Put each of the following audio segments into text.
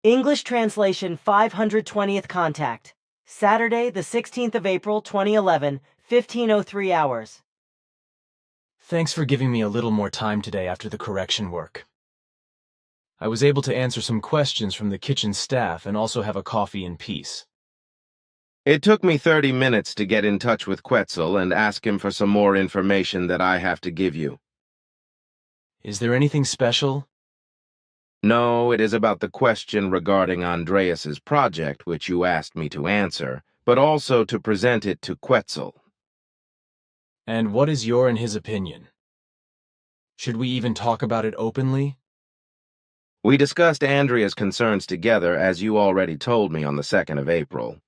English translation 520th contact. Saturday, the 16th of April, 2011, 15:03 hours. Thanks for giving me a little more time today after the correction work. I was able to answer some questions from the kitchen staff and also have a coffee in peace. It took me 30 minutes to get in touch with Quetzal and ask him for some more information that I have to give you. Is there anything special? No, it is about the question regarding Andreas's project, which you asked me to answer, but also to present it to Quetzal. And what is your and his opinion? Should we even talk about it openly? We discussed Andrea's concerns together, as you already told me on the 2nd of April.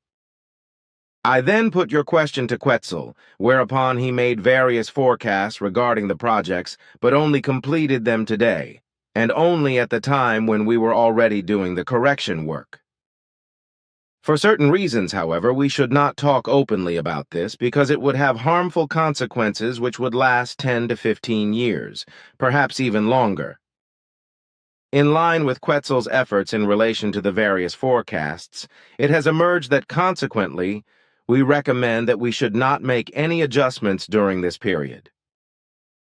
I then put your question to Quetzal, whereupon he made various forecasts regarding the projects, but only completed them today, and only at the time when we were already doing the correction work. For certain reasons, however, we should not talk openly about this because it would have harmful consequences which would last 10 to 15 years, perhaps even longer. In line with Quetzal's efforts in relation to the various forecasts, it has emerged that consequently, we recommend that we should not make any adjustments during this period.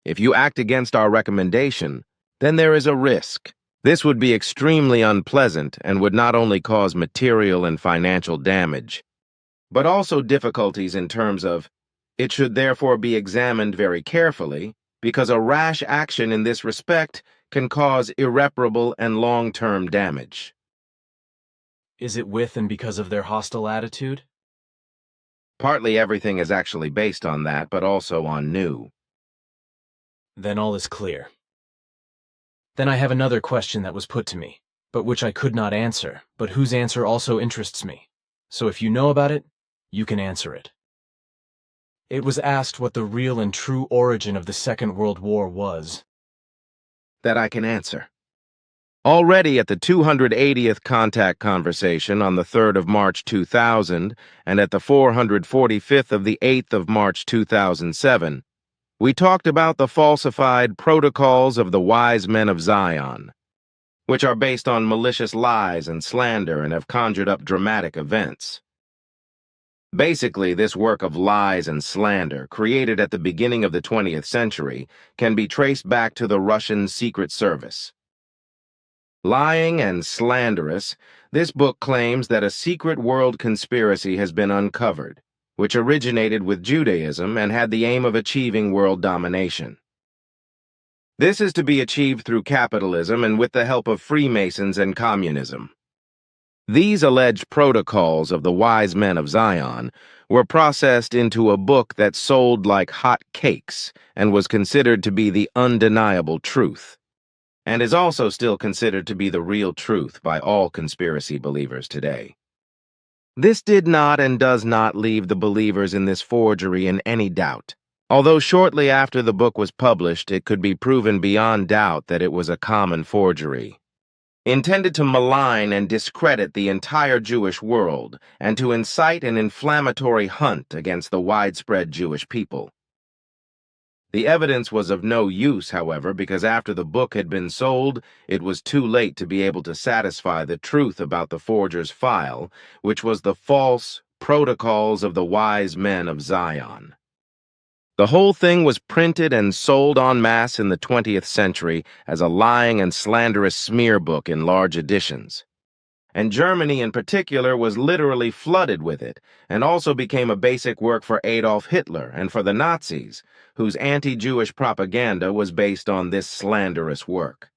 If you act against our recommendation, then there is a risk. This would be extremely unpleasant and would not only cause material and financial damage, but also difficulties in terms of, it should therefore be examined very carefully, because a rash action in this respect can cause irreparable and long-term damage. Is it with and because of their hostile attitude? Partly everything is actually based on that, but also on new. Then all is clear. Then I have another question that was put to me, but which I could not answer, but whose answer also interests me. So if you know about it, you can answer it. It was asked what the real and true origin of the Second World War was. That I can answer. Already at the 280th contact conversation on the 3rd of March 2000 and at the 445th of the 8th of March 2007, we talked about the falsified protocols of the wise men of Zion, which are based on malicious lies and slander and have conjured up dramatic events. Basically, this work of lies and slander, created at the beginning of the 20th century, can be traced back to the Russian Secret Service. Lying and slanderous, this book claims that a secret world conspiracy has been uncovered, which originated with Judaism and had the aim of achieving world domination. This is to be achieved through capitalism and with the help of Freemasons and communism. These alleged protocols of the wise men of Zion were processed into a book that sold like hot cakes and was considered to be the undeniable truth, and is also still considered to be the real truth by all conspiracy believers today. This did not and does not leave the believers in this forgery in any doubt, although shortly after the book was published it could be proven beyond doubt that it was a common forgery, intended to malign and discredit the entire Jewish world and to incite an inflammatory hunt against the widespread Jewish people. The evidence was of no use, however, because after the book had been sold, it was too late to be able to satisfy the truth about the forger's file, which was the false protocols of the wise men of Zion. The whole thing was printed and sold en masse in the 20th century as a lying and slanderous smear book in large editions. And Germany in particular was literally flooded with it, and also became a basic work for Adolf Hitler and for the Nazis, whose anti-Jewish propaganda was based on this slanderous work.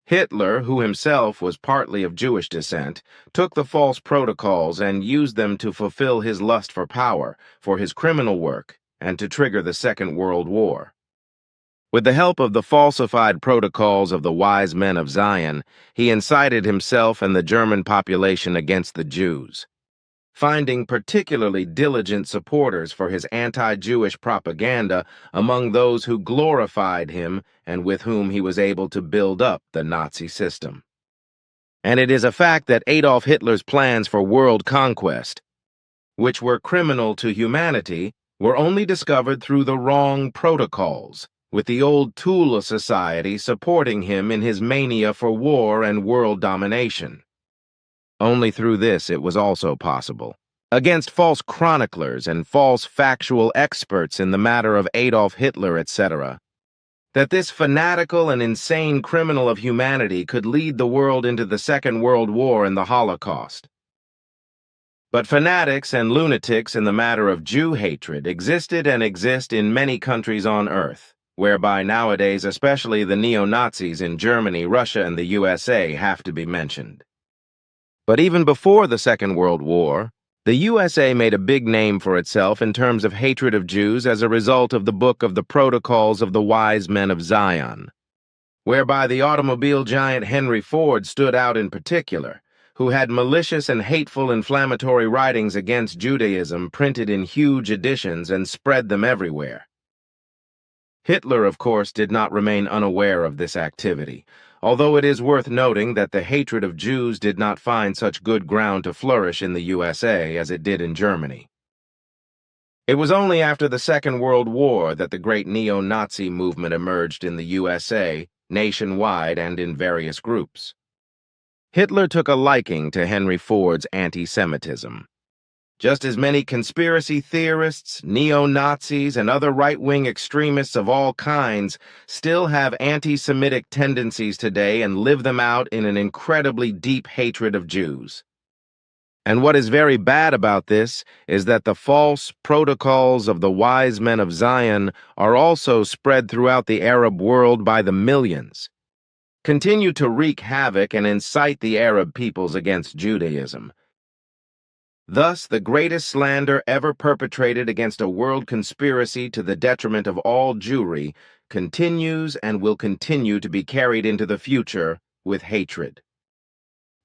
Hitler, who himself was partly of Jewish descent, took the false protocols and used them to fulfill his lust for power, for his criminal work, and to trigger the Second World War. With the help of the falsified protocols of the wise men of Zion, he incited himself and the German population against the Jews, finding particularly diligent supporters for his anti-Jewish propaganda among those who glorified him and with whom he was able to build up the Nazi system. And it is a fact that Adolf Hitler's plans for world conquest, which were criminal to humanity, were only discovered through the wrong protocols, with the old tool of society supporting him in his mania for war and world domination. Only through this it was also possible, against false chroniclers and false factual experts in the matter of Adolf Hitler, etc., that this fanatical and insane criminal of humanity could lead the world into the Second World War and the Holocaust. But fanatics and lunatics in the matter of Jew hatred existed and exist in many countries on Earth, whereby nowadays especially the neo-Nazis in Germany, Russia, and the USA have to be mentioned. But even before the Second World War, the USA made a big name for itself in terms of hatred of Jews as a result of the book of the Protocols of the Wise Men of Zion, whereby the automobile giant Henry Ford stood out in particular, who had malicious and hateful inflammatory writings against Judaism printed in huge editions and spread them everywhere. Hitler, of course, did not remain unaware of this activity, although it is worth noting that the hatred of Jews did not find such good ground to flourish in the USA as it did in Germany. It was only after the Second World War that the great neo-Nazi movement emerged in the USA, nationwide and in various groups. Hitler took a liking to Henry Ford's anti-Semitism. Just as many conspiracy theorists, neo-Nazis, and other right-wing extremists of all kinds still have anti-Semitic tendencies today and live them out in an incredibly deep hatred of Jews. And what is very bad about this is that the false protocols of the wise men of Zion are also spread throughout the Arab world by the millions, continue to wreak havoc and incite the Arab peoples against Judaism. Thus, the greatest slander ever perpetrated against a world conspiracy to the detriment of all Jewry continues and will continue to be carried into the future with hatred.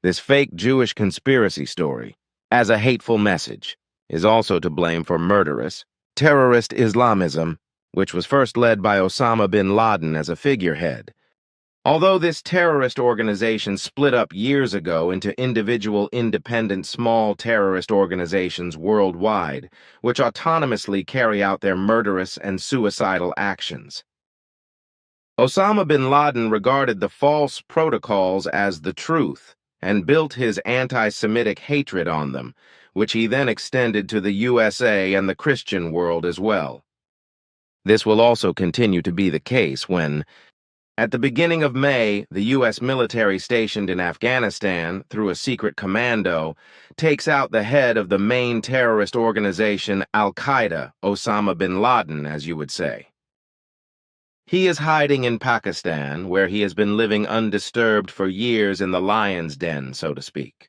This fake Jewish conspiracy story, as a hateful message, is also to blame for murderous, terrorist Islamism, which was first led by Osama bin Laden as a figurehead. Although this terrorist organization split up years ago into individual independent small terrorist organizations worldwide, which autonomously carry out their murderous and suicidal actions. Osama bin Laden regarded the false protocols as the truth and built his anti-Semitic hatred on them, which he then extended to the USA and the Christian world as well. This will also continue to be the case when, at the beginning of May, the U.S. military stationed in Afghanistan, through a secret commando, takes out the head of the main terrorist organization Al-Qaeda, Osama bin Laden, as you would say. He is hiding in Pakistan, where he has been living undisturbed for years in the lion's den, so to speak.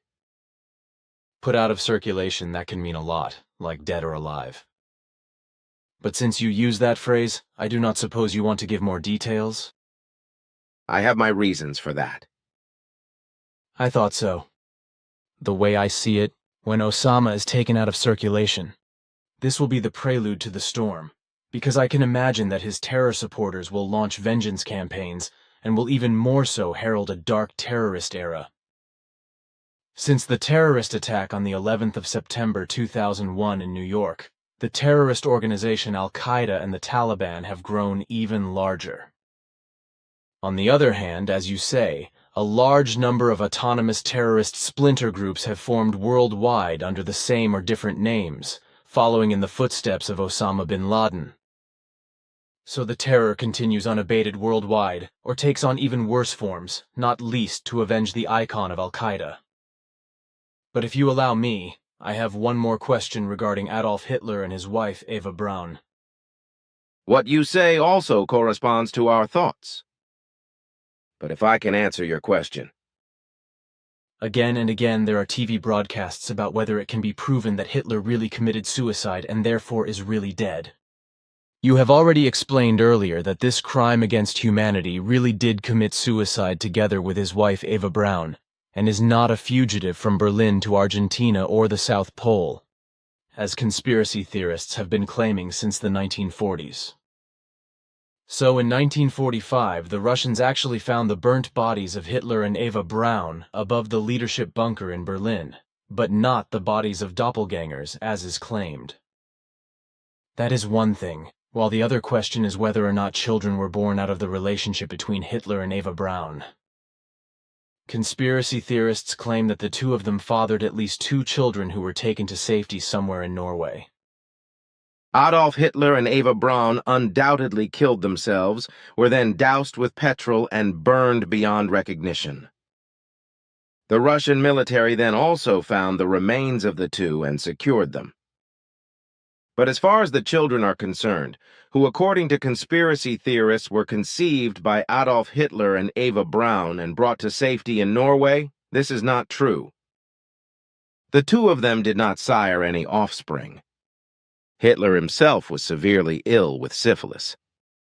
Put out of circulation, that can mean a lot, like dead or alive. But since you use that phrase, I do not suppose you want to give more details? I have my reasons for that. I thought so. The way I see it, when Osama is taken out of circulation, this will be the prelude to the storm, because I can imagine that his terror supporters will launch vengeance campaigns and will even more so herald a dark terrorist era. Since the terrorist attack on the 11th of September 2001 in New York, the terrorist organization Al-Qaeda and the Taliban have grown even larger. On the other hand, as you say, a large number of autonomous terrorist splinter groups have formed worldwide under the same or different names, following in the footsteps of Osama bin Laden. So the terror continues unabated worldwide, or takes on even worse forms, not least to avenge the icon of Al-Qaeda. But if you allow me, I have one more question regarding Adolf Hitler and his wife, Eva Braun. What you say also corresponds to our thoughts. But if I can answer your question. Again and again there are TV broadcasts about whether it can be proven that Hitler really committed suicide and therefore is really dead. You have already explained earlier that this crime against humanity really did commit suicide together with his wife Eva Braun, and is not a fugitive from Berlin to Argentina or the South Pole, as conspiracy theorists have been claiming since the 1940s. So in 1945, the Russians actually found the burnt bodies of Hitler and Eva Braun above the leadership bunker in Berlin, but not the bodies of doppelgangers, as is claimed. That is one thing, while the other question is whether or not children were born out of the relationship between Hitler and Eva Braun. Conspiracy theorists claim that the two of them fathered at least 2 children who were taken to safety somewhere in Norway. Adolf Hitler and Eva Braun undoubtedly killed themselves, were then doused with petrol and burned beyond recognition. The Russian military then also found the remains of the two and secured them. But as far as the children are concerned, who according to conspiracy theorists were conceived by Adolf Hitler and Eva Braun and brought to safety in Norway, this is not true. The two of them did not sire any offspring. Hitler himself was severely ill with syphilis,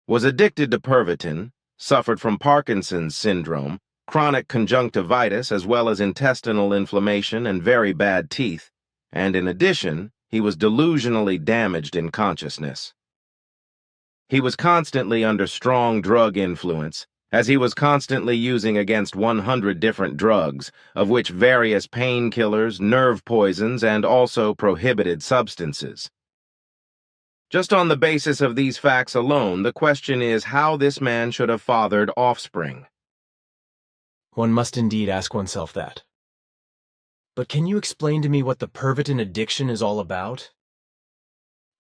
was addicted to Pervitin, suffered from Parkinson's syndrome, chronic conjunctivitis as well as intestinal inflammation and very bad teeth, and in addition, he was delusionally damaged in consciousness. He was constantly under strong drug influence, as he was constantly using against 100 different drugs, of which various painkillers, nerve poisons, and also prohibited substances. Just on the basis of these facts alone, the question is how this man should have fathered offspring. One must indeed ask oneself that. But can you explain to me what the Pervitin addiction is all about?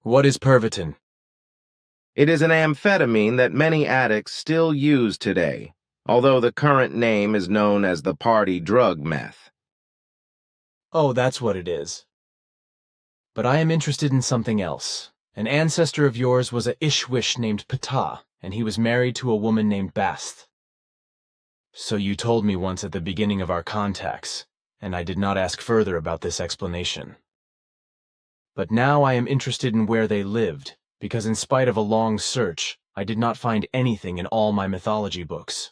What is Pervitin? It is an amphetamine that many addicts still use today, although the current name is known as the party drug meth. Oh, that's what it is. But I am interested in something else. An ancestor of yours was a Ishwish named Ptah, and he was married to a woman named Bast. So you told me once at the beginning of our contacts, and I did not ask further about this explanation. But now I am interested in where they lived, because in spite of a long search, I did not find anything in all my mythology books.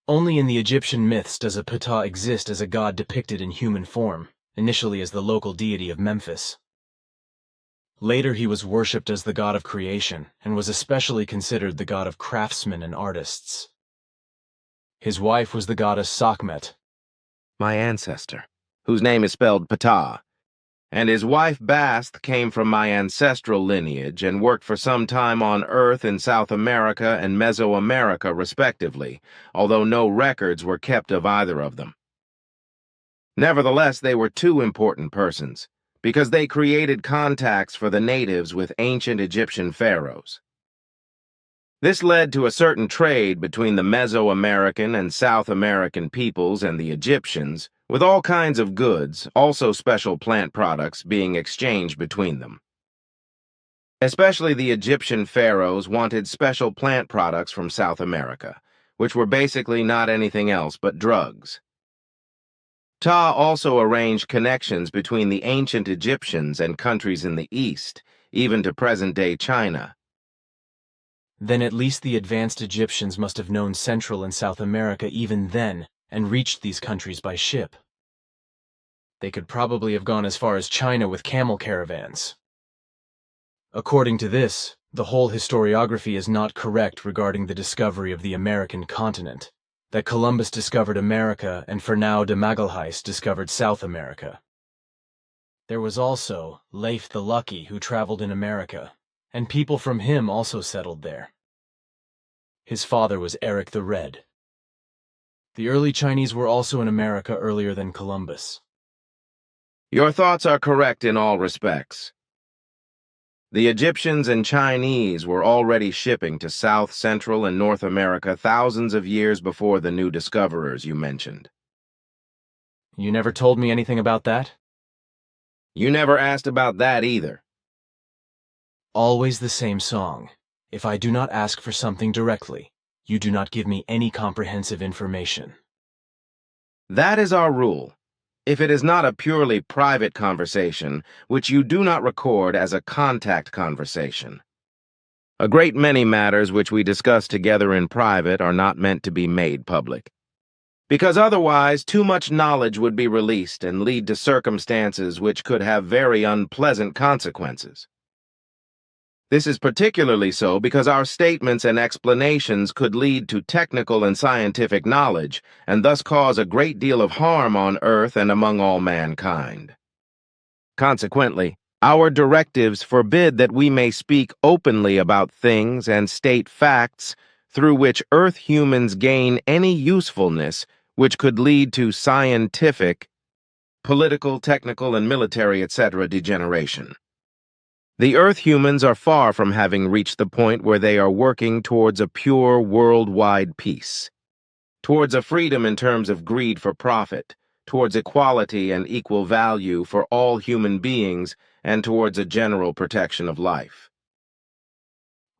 Only in the Egyptian myths does a Ptah exist as a god depicted in human form, initially as the local deity of Memphis. Later he was worshipped as the god of creation, and was especially considered the god of craftsmen and artists. His wife was the goddess Sekhmet, My ancestor, whose name is spelled Ptah, and his wife Bast came from my ancestral lineage and worked for some time on Earth in South America and Mesoamerica respectively, although no records were kept of either of them. Nevertheless, they were two important persons, because they created contacts for the natives with ancient Egyptian pharaohs. This led to a certain trade between the Mesoamerican and South American peoples and the Egyptians, with all kinds of goods, also special plant products, being exchanged between them. Especially the Egyptian pharaohs wanted special plant products from South America, which were basically not anything else but drugs. Ptah also arranged connections between the ancient Egyptians and countries in the East, even to present-day China. Then at least the advanced Egyptians must have known Central and South America even then, and reached these countries by ship. They could probably have gone as far as China with camel caravans. According to this, the whole historiography is not correct regarding the discovery of the American continent, that Columbus discovered America and Fernão de Magalhães discovered South America. There was also Leif the Lucky who traveled in America, and people from him also settled there. His father was Eric the Red. The early Chinese were also in America earlier than Columbus. Your thoughts are correct in all respects. The Egyptians and Chinese were already shipping to South, Central, and North America thousands of years before the new discoverers you mentioned. You never told me anything about that? You never asked about that either. Always the same song. If I do not ask for something directly, you do not give me any comprehensive information. That is our rule. If it is not a purely private conversation, which you do not record as a contact conversation. A great many matters which we discuss together in private are not meant to be made public. Because otherwise, too much knowledge would be released and lead to circumstances which could have very unpleasant consequences. This is particularly so because our statements and explanations could lead to technical and scientific knowledge, and thus cause a great deal of harm on Earth and among all mankind. Consequently, Our directives forbid that we may speak openly about things and state facts through which Earth humans gain any usefulness which could lead to scientific, political, technical, and military, etc. degeneration. The Earth humans are far from having reached the point where they are working towards a pure worldwide peace, towards a freedom in terms of greed for profit, towards equality and equal value for all human beings, and towards a general protection of life.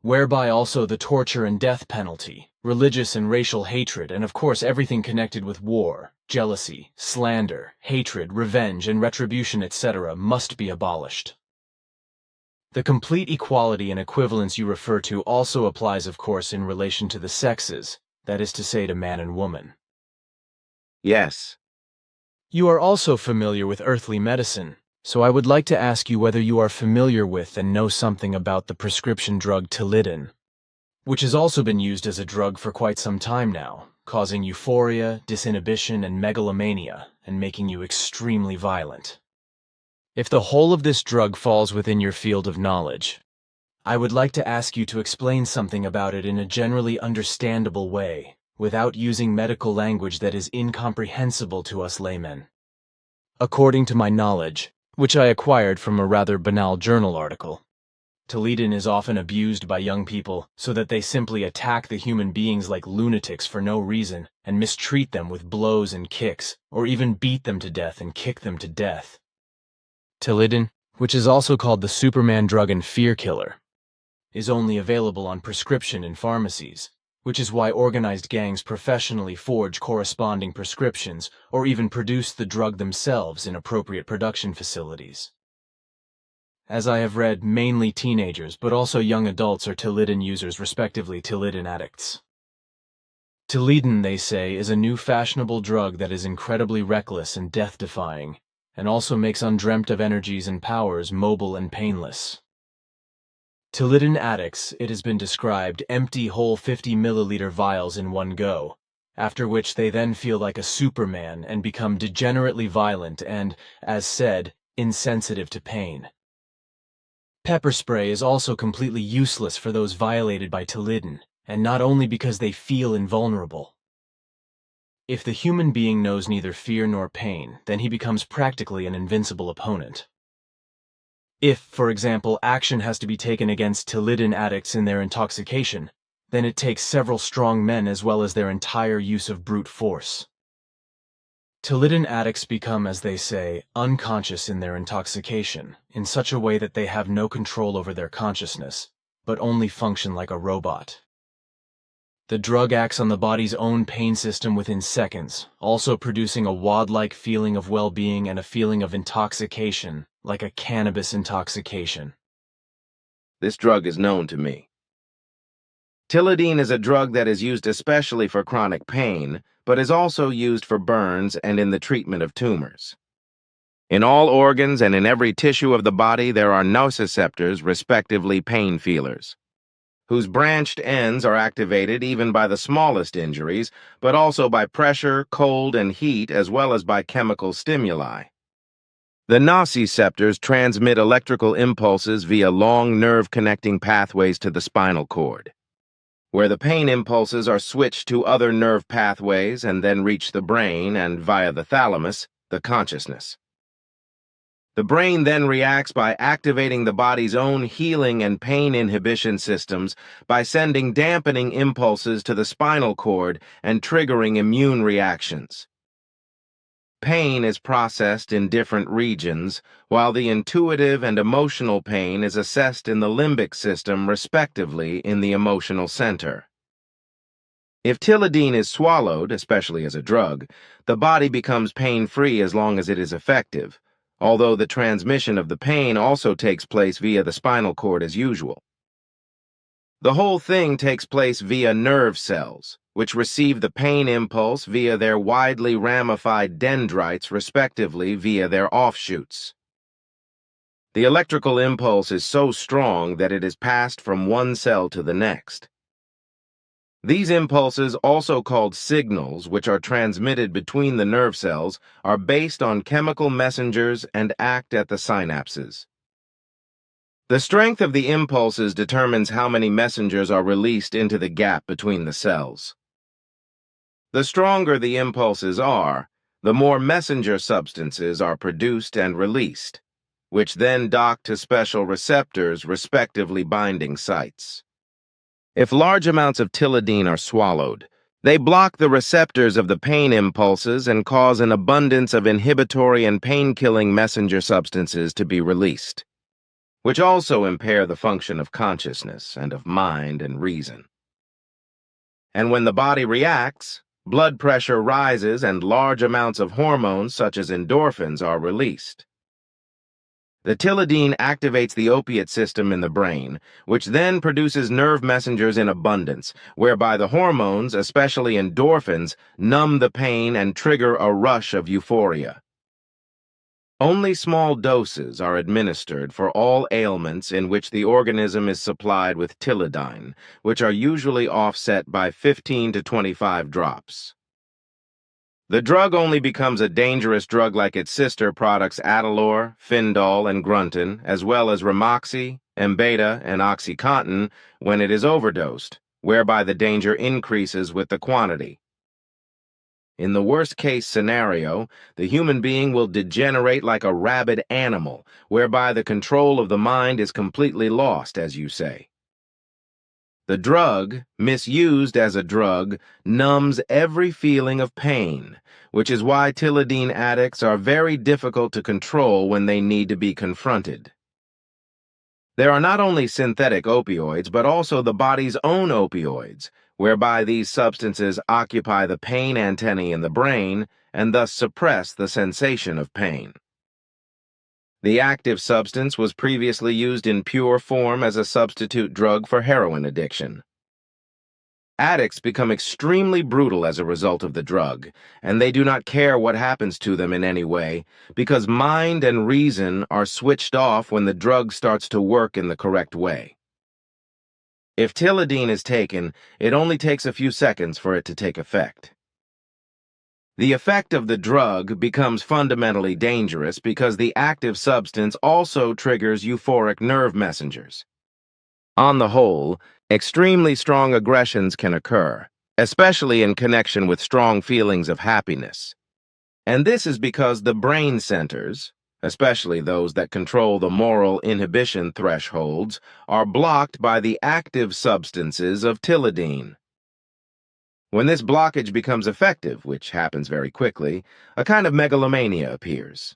Whereby also the torture and death penalty, religious and racial hatred, and of course everything connected with war, jealousy, slander, hatred, revenge, and retribution, etc. must be abolished. The complete equality and equivalence you refer to also applies, of course, in relation to the sexes, that is to say, to man and woman. Yes. You are also familiar with earthly medicine, so I would like to ask you whether you are familiar with and know something about the prescription drug Tilidin, which has also been used as a drug for quite some time now, causing euphoria, disinhibition, and megalomania, and making you extremely violent. If the whole of this drug falls within your field of knowledge, I would like to ask you to explain something about it in a generally understandable way, without using medical language that is incomprehensible to us laymen. According to my knowledge, which I acquired from a rather banal journal article, Tilidin is often abused by young people so that they simply attack the human beings like lunatics for no reason and mistreat them with blows and kicks, or even beat them to death and kick them to death. Tilidin, which is also called the Superman drug and fear killer, is only available on prescription in pharmacies, which is why organized gangs professionally forge corresponding prescriptions or even produce the drug themselves in appropriate production facilities. As I have read, mainly teenagers, but also young adults are Tilidin users, respectively Tilidin addicts. Tilidin, they say, is a new fashionable drug that is incredibly reckless and death-defying, and also makes undreamt of energies and powers mobile and painless. Tilidin addicts, it has been described, empty whole 50-milliliter vials in one go, after which they then feel like a Superman and become degenerately violent and, as said, insensitive to pain. Pepper spray is also completely useless for those violated by Tilidin, and not only because they feel invulnerable. If the human being knows neither fear nor pain, then he becomes practically an invincible opponent. If, for example, action has to be taken against Tilidin addicts in their intoxication, then it takes several strong men as well as their entire use of brute force. Tilidin addicts become, as they say, unconscious in their intoxication, in such a way that they have no control over their consciousness, but only function like a robot. The drug acts on the body's own pain system within seconds, also producing a wad-like feeling of well-being and a feeling of intoxication, like a cannabis intoxication. This drug is known to me. Tilidin is a drug that is used especially for chronic pain, but is also used for burns and in the treatment of tumors. In all organs and in every tissue of the body there are nociceptors, respectively pain feelers, whose branched ends are activated even by the smallest injuries, but also by pressure, cold, and heat, as well as by chemical stimuli. The nociceptors transmit electrical impulses via long nerve-connecting pathways to the spinal cord, where the pain impulses are switched to other nerve pathways and then reach the brain and, via the thalamus, the consciousness. The brain then reacts by activating the body's own healing and pain inhibition systems by sending dampening impulses to the spinal cord and triggering immune reactions. Pain is processed in different regions, while the intuitive and emotional pain is assessed in the limbic system, respectively, in the emotional center. If Tilidin is swallowed, especially as a drug, the body becomes pain-free as long as it is effective, although the transmission of the pain also takes place via the spinal cord as usual. The whole thing takes place via nerve cells, which receive the pain impulse via their widely ramified dendrites, respectively, via their offshoots. The electrical impulse is so strong that it is passed from one cell to the next. These impulses, also called signals, which are transmitted between the nerve cells, are based on chemical messengers and act at the synapses. The strength of the impulses determines how many messengers are released into the gap between the cells. The stronger the impulses are, the more messenger substances are produced and released, which then dock to special receptors, respectively binding sites. If large amounts of tilidine are swallowed, they block the receptors of the pain impulses and cause an abundance of inhibitory and pain-killing messenger substances to be released, which also impair the function of consciousness and of mind and reason. And when the body reacts, blood pressure rises and large amounts of hormones such as endorphins are released. The tilidine activates the opiate system in the brain, which then produces nerve messengers in abundance, whereby the hormones, especially endorphins, numb the pain and trigger a rush of euphoria. Only small doses are administered for all ailments in which the organism is supplied with tilidine, which are usually offset by 15 to 25 drops. The drug only becomes a dangerous drug like its sister products Adelor, Findol, and Grunton, as well as Ramoxi, Embeta, and OxyContin when it is overdosed, whereby the danger increases with the quantity. In the worst-case scenario, the human being will degenerate like a rabid animal, whereby the control of the mind is completely lost, as you say. The drug, misused as a drug, numbs every feeling of pain, which is why tilidine addicts are very difficult to control when they need to be confronted. There are not only synthetic opioids, but also the body's own opioids, whereby these substances occupy the pain antennae in the brain and thus suppress the sensation of pain. The active substance was previously used in pure form as a substitute drug for heroin addiction. Addicts become extremely brutal as a result of the drug, and they do not care what happens to them in any way, because mind and reason are switched off when the drug starts to work in the correct way. If tilidine is taken, it only takes a few seconds for it to take effect. The effect of the drug becomes fundamentally dangerous because the active substance also triggers euphoric nerve messengers. On the whole, extremely strong aggressions can occur, especially in connection with strong feelings of happiness. And this is because the brain centers, especially those that control the moral inhibition thresholds, are blocked by the active substances of tilidine. When this blockage becomes effective, which happens very quickly, a kind of megalomania appears.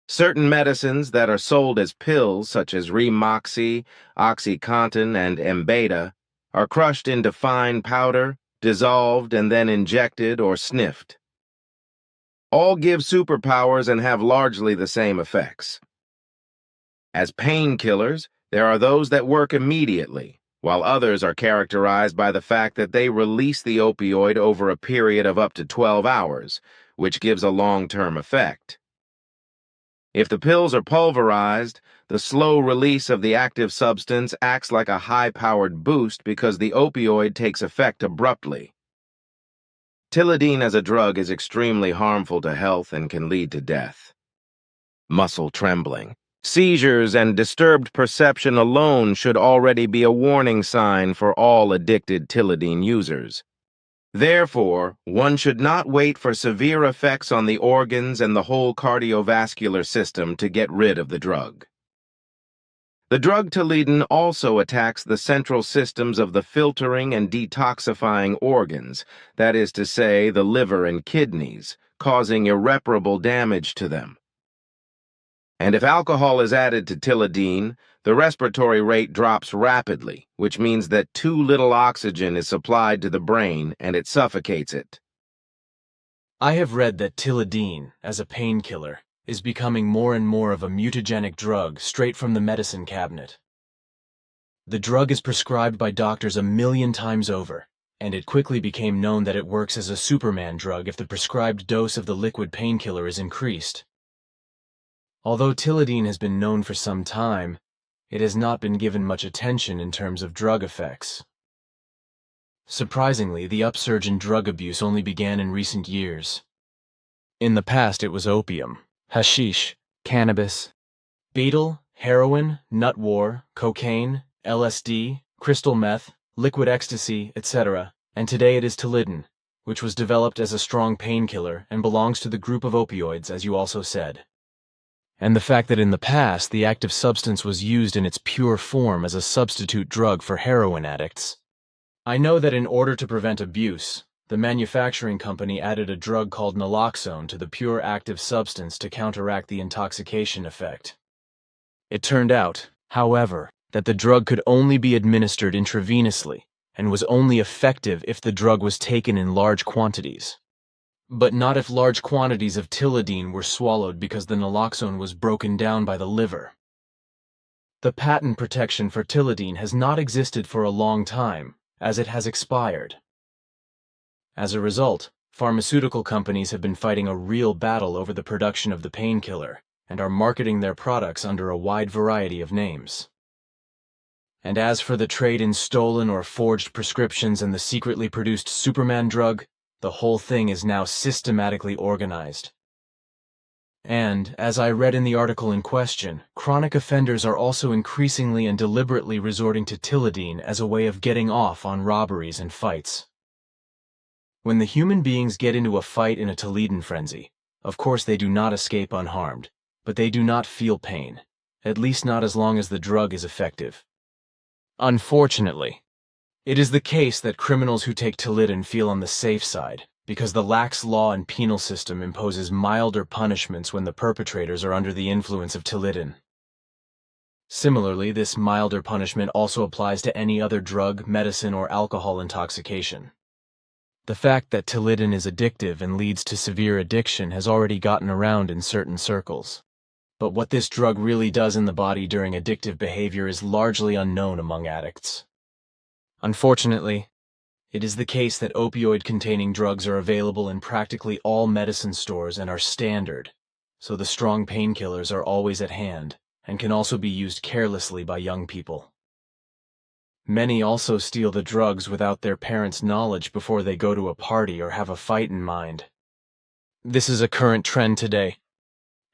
Certain medicines that are sold as pills, such as Ramoxi, OxyContin, and Embeta, are crushed into fine powder, dissolved, and then injected or sniffed. All give superpowers and have largely the same effects. As painkillers, there are those that work immediately, while others are characterized by the fact that they release the opioid over a period of up to 12 hours, which gives a long-term effect. If the pills are pulverized, the slow release of the active substance acts like a high-powered boost because the opioid takes effect abruptly. Tilidine as a drug is extremely harmful to health and can lead to death. Muscle trembling, seizures, and disturbed perception alone should already be a warning sign for all addicted tilidine users. Therefore, one should not wait for severe effects on the organs and the whole cardiovascular system to get rid of the drug. The drug tilidine also attacks the central systems of the filtering and detoxifying organs, that is to say, the liver and kidneys, causing irreparable damage to them. And if alcohol is added to tilidine, the respiratory rate drops rapidly, which means that too little oxygen is supplied to the brain and it suffocates it. I have read that tilidine, as a painkiller, is becoming more and more of a mutagenic drug straight from the medicine cabinet. The drug is prescribed by doctors 1,000,000 times over, and it quickly became known that it works as a Superman drug if the prescribed dose of the liquid painkiller is increased. Although tilidine has been known for some time, it has not been given much attention in terms of drug effects. Surprisingly, the upsurge in drug abuse only began in recent years. In the past, it was opium, hashish, cannabis, betel, heroin, nut war, cocaine, LSD, crystal meth, liquid ecstasy, etc., and today it is Tilidin, which was developed as a strong painkiller and belongs to the group of opioids, as you also said. And the fact that in the past the active substance was used in its pure form as a substitute drug for heroin addicts. I know that in order to prevent abuse, the manufacturing company added a drug called naloxone to the pure active substance to counteract the intoxication effect. It turned out, however, that the drug could only be administered intravenously and was only effective if the drug was taken in large quantities. But not if large quantities of Tilidin were swallowed because the naloxone was broken down by the liver. The patent protection for Tilidin has not existed for a long time, as it has expired. As a result, pharmaceutical companies have been fighting a real battle over the production of the painkiller and are marketing their products under a wide variety of names. And as for the trade in stolen or forged prescriptions and the secretly produced Superman drug, the whole thing is now systematically organized. And, as I read in the article in question, chronic offenders are also increasingly and deliberately resorting to Tilidin as a way of getting off on robberies and fights. When the human beings get into a fight in a Tilidin frenzy, of course they do not escape unharmed, but they do not feel pain, at least not as long as the drug is effective. Unfortunately, it is the case that criminals who take Tilidin feel on the safe side, because the lax law and penal system imposes milder punishments when the perpetrators are under the influence of Tilidin. Similarly, this milder punishment also applies to any other drug, medicine, or alcohol intoxication. The fact that Tilidin is addictive and leads to severe addiction has already gotten around in certain circles. But what this drug really does in the body during addictive behavior is largely unknown among addicts. Unfortunately, it is the case that opioid-containing drugs are available in practically all medicine stores and are standard, so the strong painkillers are always at hand and can also be used carelessly by young people. Many also steal the drugs without their parents' knowledge before they go to a party or have a fight in mind. This is a current trend today.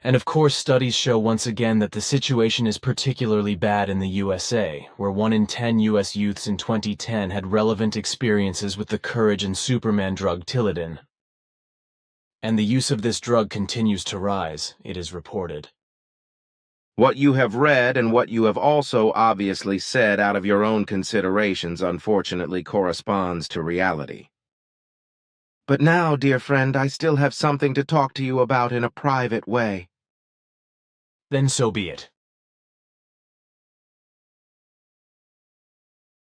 And of course, studies show once again that the situation is particularly bad in the USA, where 1 in 10 US youths in 2010 had relevant experiences with the Courage and Superman drug Tilidin. And the use of this drug continues to rise, it is reported. What you have read and what you have also obviously said out of your own considerations unfortunately corresponds to reality. But now, dear friend, I still have something to talk to you about in a private way. Then so be it.